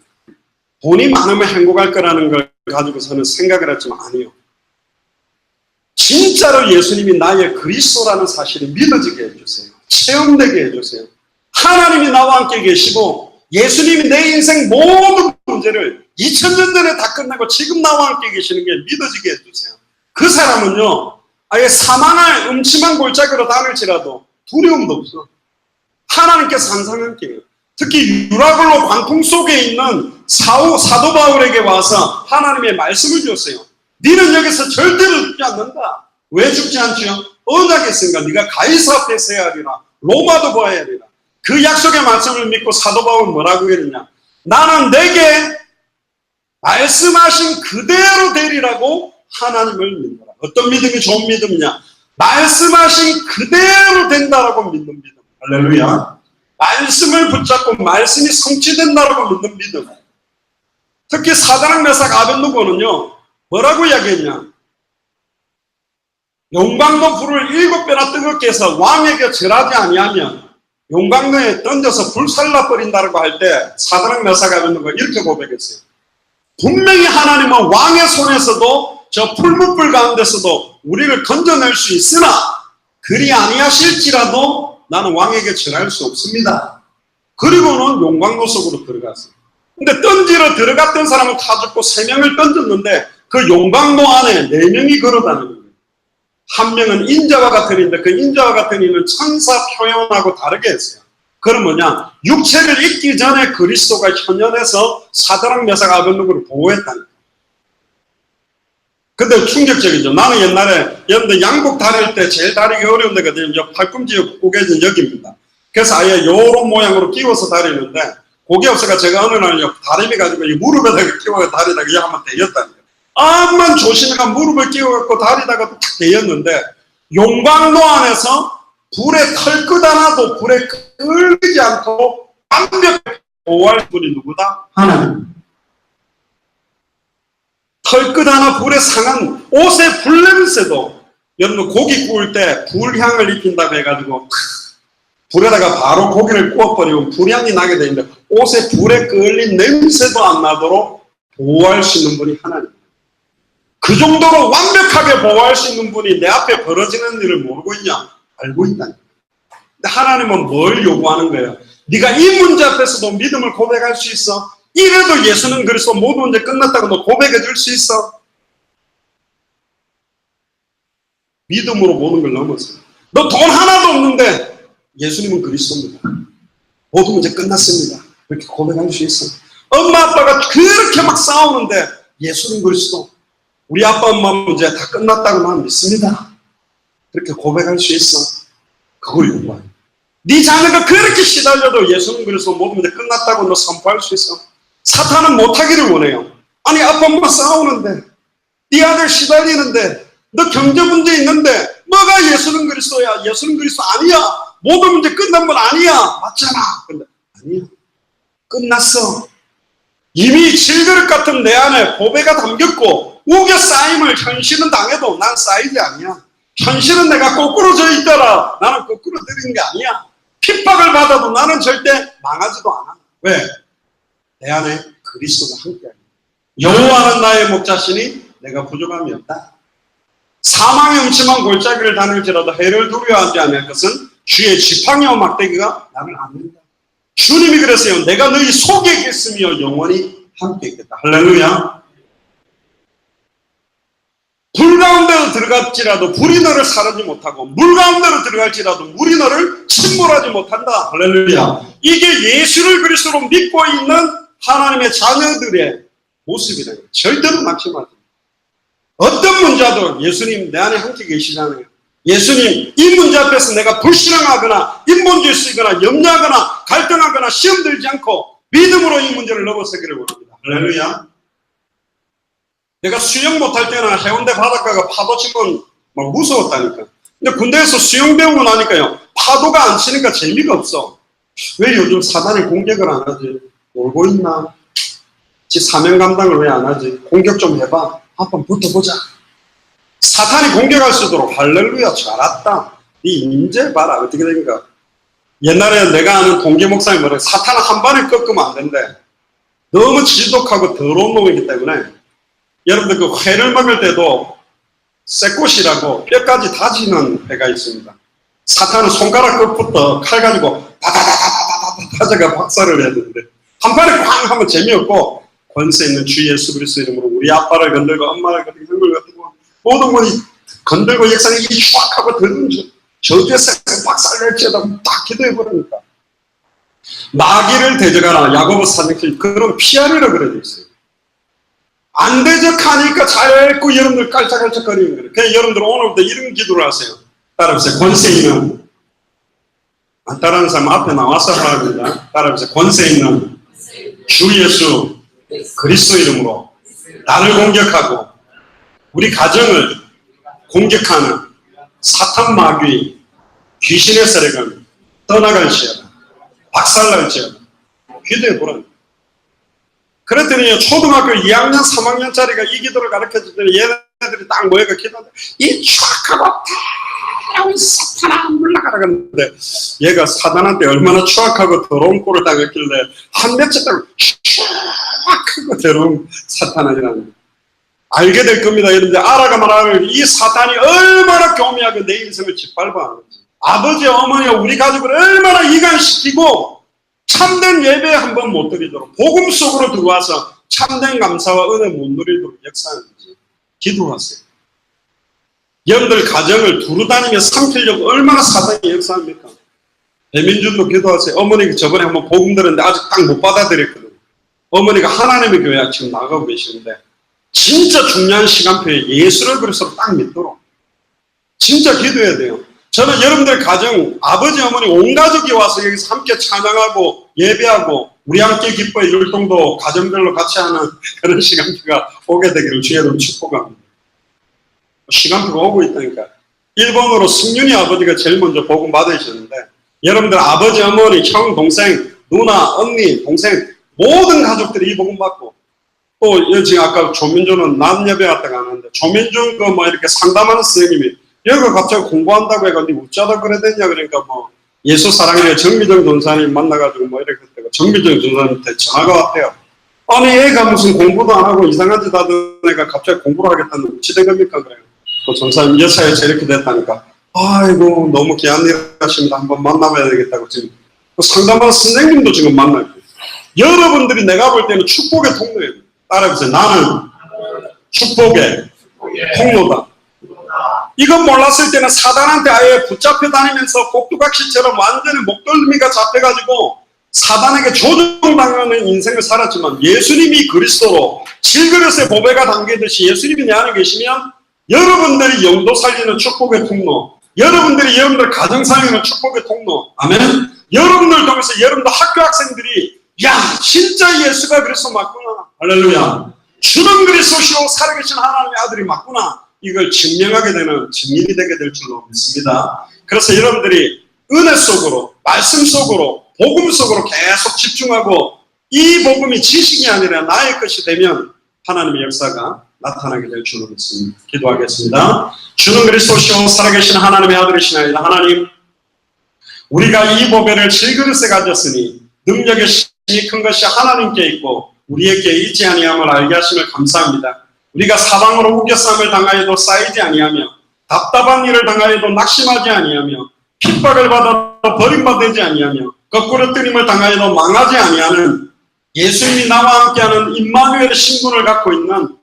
돈이 많으면 행복할 거라는 걸 가지고서는 생각을 했지만 아니요. 진짜로 예수님이 나의 그리스도라는 사실을 믿어지게 해주세요. 체험되게 해주세요. 하나님이 나와 함께 계시고 예수님이 내 인생 모든 문제를 2000년 전에 다 끝내고 지금 나와 함께 계시는 게 믿어지게 해주세요. 그 사람은요. 아예 사망할 음침한 골짜기로 다닐지라도 두려움도 없어. 하나님께서 항상 함께해요. 특히 유라굴로 광풍 속에 있는 사도 바울에게 와서 하나님의 말씀을 주었어요. 너는 여기서 절대로 죽지 않는다. 왜 죽지 않지요? 언약이 있으니까 네가 가이사 앞에 서야 하리라. 로마도 보아야 하리라. 그 약속의 말씀을 믿고 사도 바울은 뭐라고 그랬냐? 나는 내게 말씀하신 그대로 되리라고 하나님을 믿노라. 어떤 믿음이 좋은 믿음이냐? 말씀하신 그대로 된다라고 믿는 믿음. 할렐루야. 말씀을 붙잡고 말씀이 성취된다라고 믿는 믿음. 특히 사드락 메삭 아벳느고는요 뭐라고 이야기했냐? 용광로 불을 7배나 뜨겁게 해서 왕에게 절하지 아니하면 용광로에 던져서 불살라 버린다라고 할 때 사드락 메삭 아벳느고가 이렇게 고백했어요. 분명히 하나님은 왕의 손에서도 저 풀무불 가운데서도 우리를 건져낼 수 있으나 그리 아니하실지라도 나는 왕에게 절할 수 없습니다. 그리고는 용광로 속으로 들어갔어요. 근데 던지러 들어갔던 사람은 다 죽고 3명을 던졌는데 그 용광로 안에 4명이 걸어다니는 거예요. 한 명은 인자와 같은 이인데 그 인자와 같은 이는 천사 표현하고 다르게 했어요. 그건 뭐냐? 육체를 잊기 전에 그리스도가 현현해서 사드락 메삭 아벳느고를 보호했다는 거예요. 근데 충격적이죠. 나는 옛날에 여러분들 양복 다릴 때 제일 다리기 어려운 데가 팔꿈치에 구겨진 여기입니다. 그래서 아예 요런 모양으로 끼워서 다리는데 그게 없어가 제가 어느 날 다리미 가지고 이 무릎에다가 끼워 다리다가 이 한번 대였다니까. 암만 조심해가 무릎을 끼워갖고 다리다가 탁 대였는데 용광로 안에서 불에 털끝 하나도 불에 끌리지 않도록 완벽히 보호할 분이 누구다? 하나님. 털끝 하나 불에 상한 옷의 불냄새도, 여러분 고기 구울 때 불향을 입힌다고 해가지고 불에다가 바로 고기를 구워버리면 불향이 나게 되는데 옷에 불에 끌린 냄새도 안 나도록 보호할 수 있는 분이 하나님. 그 정도로 완벽하게 보호할 수 있는 분이 내 앞에 벌어지는 일을 모르고 있냐? 알고 있다니. 근데 하나님은 뭘 요구하는 거예요? 네가 이 문제 앞에서도 믿음을 고백할 수 있어? 이래도 예수는 그리스도 모든 문제 끝났다고 너 고백해 줄 수 있어? 믿음으로 모든 걸 넘어서. 너 돈 하나도 없는데 예수님은 그리스도입니다. 모든 문제 끝났습니다. 그렇게 고백할 수 있어? 엄마 아빠가 그렇게 막 싸우는데 예수는 그리스도. 우리 아빠 엄마 문제 다 끝났다고 난 믿습니다. 그렇게 고백할 수 있어? 그걸 요구해. 네 자녀가 그렇게 시달려도 예수는 그리스도 모든 문제 끝났다고 너 선포할 수 있어? 사탄은 못하기를 원해요. 아니 아빠 엄마 싸우는데 네 아들 시달리는데 너 경제 문제 있는데 뭐가 예수는 그리스도야? 예수는 그리스도 아니야. 모든 문제 끝난 건 아니야. 맞잖아. 근데 아니야. 끝났어. 이미 질그릇 같은 내 안에 보배가 담겼고 우겨 쌓임을 현실은 당해도 난 쌓이지 아니야. 현실은 내가 거꾸로 져 있더라. 나는 거꾸로 들인 게 아니야. 핍박을 받아도 나는 절대 망하지도 않아. 왜? 내 안에 그리스도가 함께하니. 여호와는 나의 목자시니 내가 부족함이 없다. 사망의 음침한 골짜기를 다닐지라도 해를 두려워하지 않을 것은 주의 지팡이와 막대기가 나를 안는다. 주님이 그랬어요. 내가 너희 속에 있으며 영원히 함께 있겠다. 할렐루야. 불 가운데로 들어갈지라도 불이 너를 사르지 못하고 물 가운데로 들어갈지라도 물이 너를 침몰하지 못한다. 할렐루야. 이게 예수를 그리스도로 믿고 있는 하나님의 자녀들의 모습이래요. 절대로 낙심하지. 어떤 문제도 예수님 내 안에 함께 계시잖아요. 예수님 이 문제 앞에서 내가 불신앙하거나 인본주의 쓰거나 염려하거나 갈등하거나 시험 들지 않고 믿음으로 이 문제를 넘어서기를 원합니다. 할렐루야. 내가 수영 못할 때나 해운대 바닷가가 파도 치면 막 무서웠다니까. 근데 군대에서 수영 배우고 나니까요. 파도가 안 치니까 재미가 없어. 왜 요즘 사단이 공격을 안 하지? 놀고 있나? 지 사명 감당을 왜 안 하지? 공격 좀 해봐. 한번 붙어보자. 사탄이 공격할 수 있도록 할렐루야 잘했다. 네 인재 봐라. 어떻게 된가? 옛날에 내가 아는 동계 목사님 뭐래? 사탄은 한 번에 꺾으면 안 된대. 너무 지독하고 더러운 놈이기 때문에 여러분들 그 회를 먹을 때도 쇠꽃이라고 뼈까지 다지는 회가 있습니다. 사탄은 손가락 끝부터 칼 가지고 다다다다다다다 다져가 박살을 해야 되는데 한 번에 꽝 하면 재미없고 권세 있는 주 예수 그리스도 이름으로 우리 아빠를 건들고 엄마를 건들고 형을 건들고 모든 분이 건들고 역사에 이 추악하고 더러운 저주에서 박살낼지어다 딱 기도해버리니까 마귀를 대적하라. 야고보서 4장 그런 피하리라 그래져 있어요. 안 대적하니까 자꾸 여러분들 깔짝깔짝거리는 거예요. 그래서 여러분들 오늘부터 이런 기도를 하세요. 따라해보세요. 권세 있는, 안 따라하는 사람 앞에 나와서 하랍니다. 따라해보세요. 권세 있는 주 예수 그리스도 이름으로 나를 공격하고 우리 가정을 공격하는 사탄 마귀 귀신의 세력은 떠나갈지어다. 박살날지어다. 기도해보라. 그랬더니 초등학교 2학년, 3학년짜리가 이 기도를 가르쳐주더니 얘네들이 딱 모여가 기도하는데 이 추악하고 더러운 사탄아 물러가라 그러는데 얘가 사단한테 얼마나 추악하고 더러운 꼴을 당했길래 한 며칠 동안 추악하고 더러운 사탄아니라는 알게 될 겁니다. 여러분들 알아가 말하는 이 사탄이 얼마나 교묘하게 내 인생을 짓밟아하는지 아버지, 어머니와 우리 가족을 얼마나 이간시키고 참된 예배 한번 못 드리도록 복음 속으로 들어와서 참된 감사와 은혜 못 누리도록 역사하는지 기도하세요. 여러분들 가정을 두루 다니며 삼키려고 얼마나 사단이 역사합니까? 배민준도 기도하세요. 어머니가 저번에 한번 복음 들었는데 아직 딱 못 받아들였거든요. 어머니가 하나님의 교회 지금 나가고 계시는데 진짜 중요한 시간표에 예수를 그리스도로 딱 믿도록 진짜 기도해야 돼요. 저는 여러분들 가정, 아버지, 어머니, 온 가족이 와서 여기서 함께 찬양하고 예배하고 우리 함께 기뻐의 율동도 가정별로 같이 하는 그런 시간표가 오게 되기를 주의 이름으로 축복합니다. 시간표가 오고 있다니까. 1번으로 승윤이 아버지가 제일 먼저 복음 받으셨는데 여러분들 아버지, 어머니, 형, 동생, 누나, 언니, 동생 모든 가족들이 이 복음 받고 또 지금 아까 조민주는 낮 예배 왔다가 하는데 조민주 그 뭐 이렇게 상담하는 선생님이 여기가 갑자기 공부한다고 해가지고 어쩌다 그래 됐냐 그러니까 뭐 예수 사랑교회 정미정 전사님 만나가지고 뭐 이렇게 했다가 정미정 전사님한테 전화가 왔대요. 아니 애가 무슨 공부도 안 하고 이상한 짓 하던 애가 갑자기 공부를 하겠다는 어찌 된 겁니까 그래요. 그 전사님 여차에서 이렇게 됐다니까 아이고 너무 귀한 일 하십니다. 한번 만나봐야 되겠다고 지금 그 상담하는 선생님도 지금 만나요. 여러분들이 내가 볼 때는 축복의 통로예요. 따라해보세요. 나는 축복의 통로다. 이건 몰랐을 때는 사단한테 아예 붙잡혀 다니면서 꼭두각시처럼 완전히 목덜미가 잡혀가지고 사단에게 조종당하는 인생을 살았지만 예수님이 그리스도로 질그릇에 보배가 담기듯이 예수님이 내 안에 계시면 여러분들이 영도 살리는 축복의 통로, 여러분들이 여러분들 가정 살리는 축복의 통로, 아멘. 여러분들 통해서 여러분들 학교 학생들이 야 진짜 예수가 그리스도 맞구나, 할렐루야, 주는 그리스도시오 살아계신 하나님의 아들이 맞구나, 이걸 증명하게 되는 증인이 되게 될 줄로 믿습니다. 그래서 여러분들이 은혜 속으로, 말씀 속으로, 복음 속으로 계속 집중하고 이 복음이 지식이 아니라 나의 것이 되면 하나님의 역사가 나타나게 될 줄로 믿습니다. 기도하겠습니다. 주는 그리스도시오 살아계신 하나님의 아들이시나이다. 하나님, 우리가 이 보배를 질그릇에 가졌으니 능력의 힘이 큰 것이 하나님께 있고 우리에게 있지 아니함을 알게 하심을 감사합니다. 우리가 사방으로 우겨쌈을 당하여도 쌓이지 아니하며 답답한 일을 당하여도 낙심하지 아니하며 핍박을 받아도 버림받지 아니하며 거꾸로 뜨림을 당하여도 망하지 아니하는 예수님이 나와 함께하는 임마누엘의 신분을 갖고 있는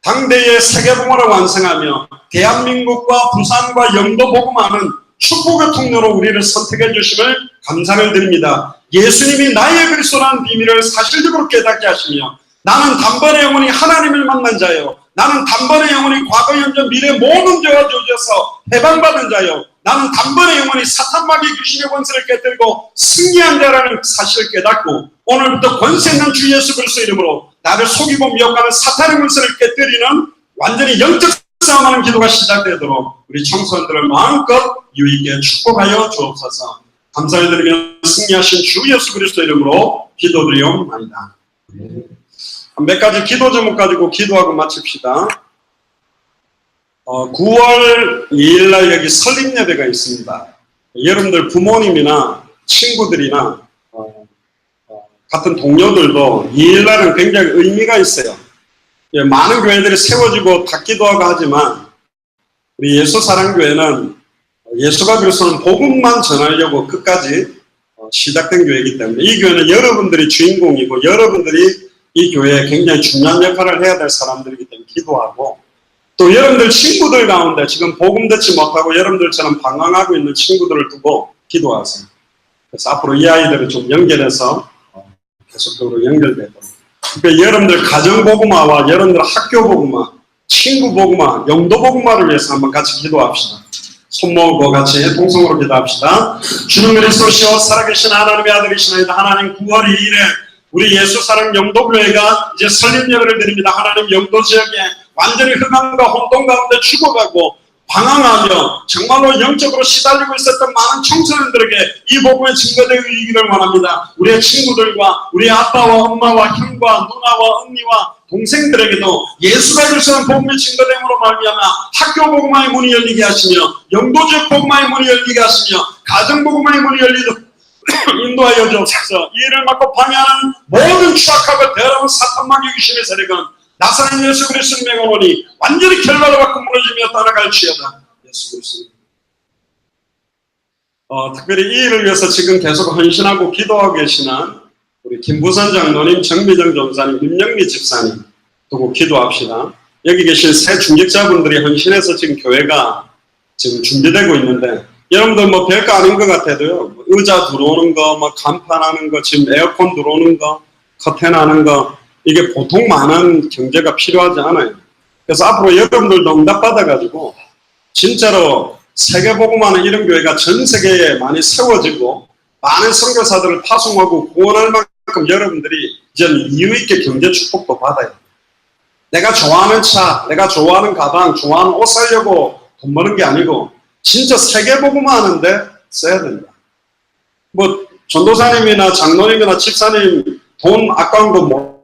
당대의 세계복음을 완성하며 대한민국과 부산과 영도 복음하는 축복의 통로로 우리를 선택해 주심을 감사를 드립니다. 예수님이 나의 그리스도라는 비밀을 사실적으로 깨닫게 하시며 나는 단번에 영원히 하나님을 만난 자요, 나는 단번에 영원히 과거 현재 미래 모든 죄와 저주에서 해방받은 자요, 나는 단번에 영원히 사탄마귀 귀신의 권세를 깨뜨리고 승리한 자라는 사실을 깨닫고 오늘부터 권세 있는 주 예수 그리스도 이름으로 나를 속이고 미혹하는 사탄의 권세를 깨뜨리는 완전히 영적 싸움하는 기도가 시작되도록 우리 청소년들을 마음껏 유익에 축복하여 주옵소서. 감사를 드리며 승리하신 주 예수 그리스도 이름으로 기도드리옵나이다. 몇 가지 기도 제목 가지고 기도하고 마칩시다. 9월 2일날 여기 설립 예배가 있습니다. 여러분들 부모님이나 친구들이나 같은 동료들도 2일날은 굉장히 의미가 있어요. 많은 교회들이 세워지고 닫기도 하고 하지만 우리 예수사랑교회는 예수가 그리스도는 복음만 전하려고 끝까지 시작된 교회이기 때문에 이 교회는 여러분들이 주인공이고 여러분들이 이 교회에 굉장히 중요한 역할을 해야 될 사람들이기 때문에 기도하고 또 여러분들 친구들 가운데 지금 복음 듣지 못하고 여러분들처럼 방황하고 있는 친구들을 두고 기도하세요. 그래서 앞으로 이 아이들을 좀 연결해서 계속적으로 연결되도록. 그러니까 여러분들 가정복음화와 여러분들 학교복음화, 친구복음화, 영도복음화를 위해서 한번 같이 기도합시다. 손 모으고 같이 통성으로 기도합시다. 주는 그리스도시오 살아계신 하나님의 아들이시나이다. 하나님 9월 2일에 우리 예수사랑 영도교회가 이제 설립 예배를 드립니다. 하나님 영도 지역에 완전히 흑암과 혼돈 가운데 죽어가고 방황하며 정말로 영적으로 시달리고 있었던 많은 청소년들에게 이 복음의 증거되기를 원합니다. 우리의 친구들과 우리 아빠와 엄마와 형과 누나와 언니와 동생들에게도 예수가 그리스도는 복음의 증거됨으로 말미암아 학교 복음화의 문이 열리게 하시며 영도지역 복음화의 문이 열리게 하시며 가정 복음화의 문이 열리도록 인도하여 주옵소서. 이 일을 막고 방해하는 모든 추악하고 더러운 사탄마귀 귀신의 세력은 나사렛 예수 그리스도의 명으로니 완전히 결과를 받고 무너지며 떠나갈지어다. 예수 그리스도. 특별히 이 일을 위해서 지금 계속 헌신하고 기도하고 계시는 우리 김부선 장로님, 정미정 전사님, 임영미 집사님 두고 기도합시다. 여기 계신 새 중직자분들이 헌신해서 지금 교회가 지금 준비되고 있는데 여러분들 뭐 별거 아닌 것 같아도요. 의자 들어오는 거, 뭐 간판하는 거, 지금 에어컨 들어오는 거, 커튼 하는 거 이게 보통 많은 경제가 필요하지 않아요. 그래서 앞으로 여러분들도 응답받아가지고 진짜로 세계복음하는 이런 교회가 전 세계에 많이 세워지고 많은 선교사들을 파송하고 구원할 만큼 여러분들이 이제는 이유있게 경제 축복도 받아요. 내가 좋아하는 차, 내가 좋아하는 가방, 좋아하는 옷 사려고 돈 버는 게 아니고 진짜 세계복음하는데 써야 된다. 뭐 전도사님이나 장로님이나 집사님 돈 아까운 거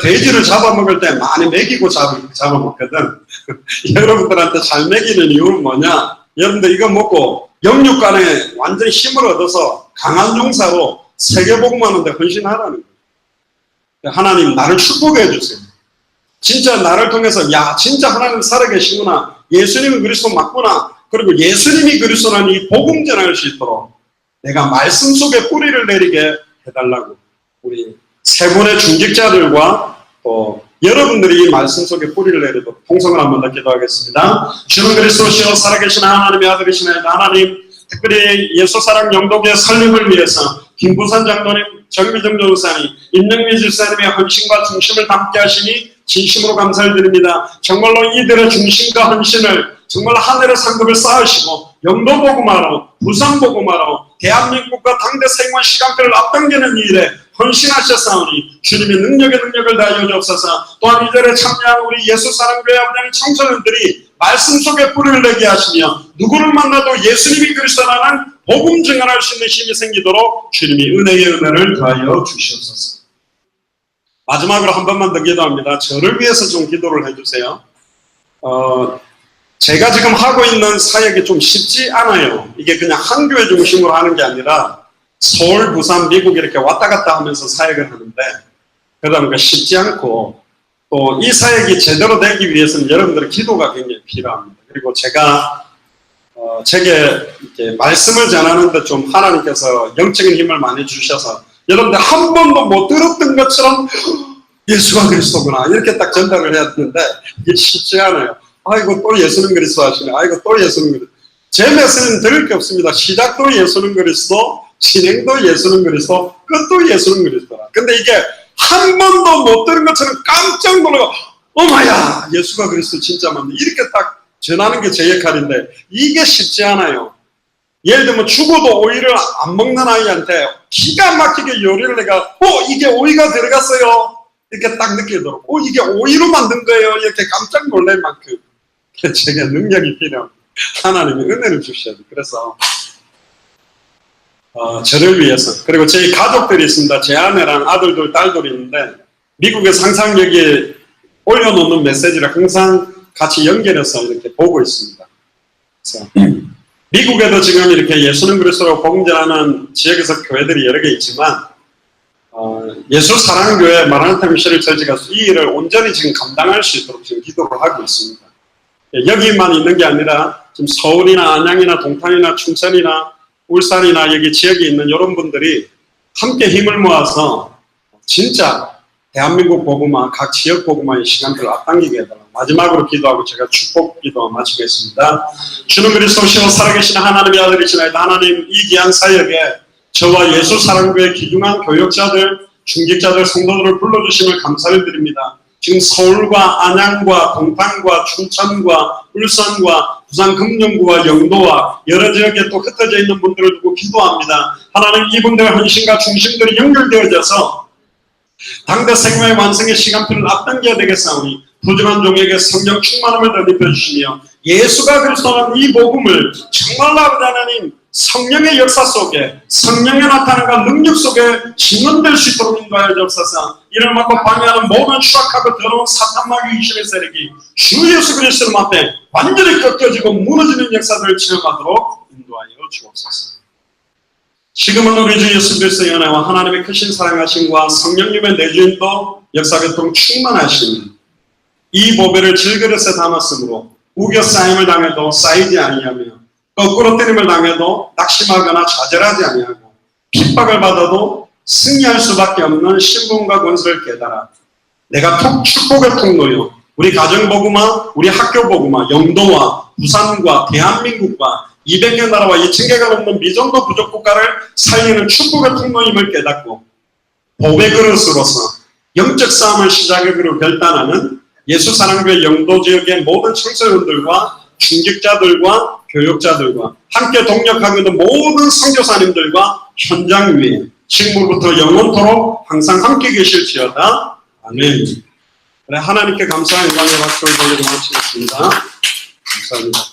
돼지를 잡아먹을 때 많이 먹이고 잡아먹거든. 여러분들한테 잘 먹이는 이유는 뭐냐? 여러분들 이거 먹고 영육간에 완전히 힘을 얻어서 강한 용사로 세계복음하는데 헌신하라는 거예요. 하나님 나를 축복해 주세요. 진짜 나를 통해서 야 진짜 하나님 살아계시구나. 예수님은 그리스도 맞구나. 그리고 예수님이 그리스도라는 이 복음 전할 수 있도록 내가 말씀 속에 뿌리를 내리게 해달라고 우리 세 분의 중직자들과 또 여러분들이 이 말씀 속에 뿌리를 내리도록 통성을 한번 더 기도하겠습니다. 주는 그리스도시요 살아계신 하나님의 아들이시나이다. 하나님 특별히 예수사랑 영도교회 설립을 위해서 김부산 장로님, 정미정 전사님, 임영미 집사님의 헌신과 중심을 담게 하시니 진심으로 감사를 드립니다. 정말로 이들의 중심과 헌신을 정말 하늘의 상급을 쌓으시고 영도복음하러, 부산복음하러 대한민국과 당대 생활 시간표를 앞당기는 일에 헌신하셨사오니 주님의 능력을 다하여 주옵소서. 또한 이들에 참여한 우리 예수사랑교회 아버지 청소년들이 말씀 속에 뿌리를 내게 하시며 누구를 만나도 예수님이 그리스도라는 복음 증언할 수 있는 힘이 생기도록 주님이 은혜의 은혜를 더하여 주시옵소서. 마지막으로 한 번만 더 기도합니다. 저를 위해서 좀 기도를 해주세요. 제가 지금 하고 있는 사역이 좀 쉽지 않아요. 이게 그냥 한 교회 중심으로 하는 게 아니라 서울, 부산, 미국 이렇게 왔다 갔다 하면서 사역을 하는데 그러다 보니까 쉽지 않고 또 이 사역이 제대로 되기 위해서는 여러분들의 기도가 굉장히 필요합니다. 그리고 제가 제게 이렇게 말씀을 전하는데 좀 하나님께서 영적인 힘을 많이 주셔서 여러분들 한 번도 못 들었던 것처럼 예수가 그리스도구나 이렇게 딱 전달을 해야 되는데 이게 쉽지 않아요. 아이고 또 예수는 그리스도 하시네. 아이고 또 예수는 그리스도. 제 메시지는 들을 게 없습니다. 시작도 예수는 그리스도, 진행도 예수는 그리스도, 끝도 예수는 그리스도라. 근데 이게 한 번도 못 들은 것처럼 깜짝 놀라고 어마야 예수가 그리스도 진짜 맞네 이렇게 딱 전하는 게 제 역할인데 이게 쉽지 않아요. 예를 들면 죽어도 오이를 안 먹는 아이한테 기가 막히게 요리를 내가 이게 오이가 들어갔어요 이렇게 딱 느끼도록 이게 오이로 만든 거예요 이렇게 깜짝 놀랄 만큼 제게 능력이 필요합니다. 하나님이 은혜를 주셔야 돼요. 그래서 저를 위해서 그리고 제 가족들이 있습니다. 제 아내랑 아들들 딸들이 있는데 미국에서 항상 여기에 올려놓는 메시지를 항상 같이 연결해서 이렇게 보고 있습니다. 그래서 미국에도 지금 이렇게 예수는 그리스도라고 복음 전하는 지역에서 교회들이 여러 개 있지만 예수 사랑하는 교회 마라나타 미셔너리 처치가 이 일을 온전히 지금 감당할 수 있도록 지금 기도를 하고 있습니다. 여기만 있는 게 아니라 지금 서울이나 안양이나 동탄이나 춘천이나 울산이나 여기 지역에 있는 여러분들이 함께 힘을 모아서 진짜 대한민국 복음화, 각 지역 복음화의 시간들을 앞당기게 해달라고 마지막으로 기도하고 제가 축복 기도 마치겠습니다. 주는 그리스도시요 살아계신 하나님의 아들이시나이다. 하나님 이 귀한 사역에 저와 예수 사랑교회 귀중한 교역자들, 중직자들, 성도들을 불러주심을 감사를 드립니다. 지금 서울과 안양과 동탄과 춘천과 울산과 부산 금정구와 영도와 여러 지역에 또 흩어져 있는 분들을 두고 기도합니다. 하나님 이분들의 헌신과 중심들이 연결되어져서 당대 생명의 완성의 시간표를 앞당겨야 되겠사오니 부족한 종에게 성령 충만함을 더 입혀주시며 예수가 그리스도라는 이 복음을 정말로 아버지 하나님 성령의 역사 속에 성령의 나타남과 능력 속에 증언될 수 있도록 인도하여 주옵소서. 이를 막고 방해하는 모든 추악하고 더러운 사탄마귀 귀신의 세력이 주 예수 그리스도를 앞에 완전히 꺾여지고 무너지는 역사들을 체험하도록 인도하여 주옵소서. 지금은 우리 주 예수 그리스도의 은혜와 하나님의 크신 사랑하심과 성령님의 내주인도 역사교통 충만하시는 이 보배를 질그릇에 담았으므로 우겨 쌓임을 당해도 쌓이지 아니하며 거꾸로 때림을 당해도 낙심하거나 좌절하지 아니하고 핍박을 받아도 승리할 수밖에 없는 신분과 권세를 깨달아 내가 축복의 통로요 우리 가정복음화, 우리 학교복음화, 영도와 부산과 대한민국과 200개 나라와 2000개가 넘는 미전도 부족 국가를 살리는 축복의 통로임을 깨닫고 보배 그릇으로서 영적 싸움을 시작으로 결단하는 예수 사랑교회 영도 지역의 모든 청소년들과 중직자들과 교육자들과 함께 동력하고 있는 모든 선교사님들과 현장 위에 지금부터 영원토록 항상 함께 계실지어다. 아멘. 하나님께 감사한 영광의 박수를 돌리고 마치겠습니다. 감사합니다.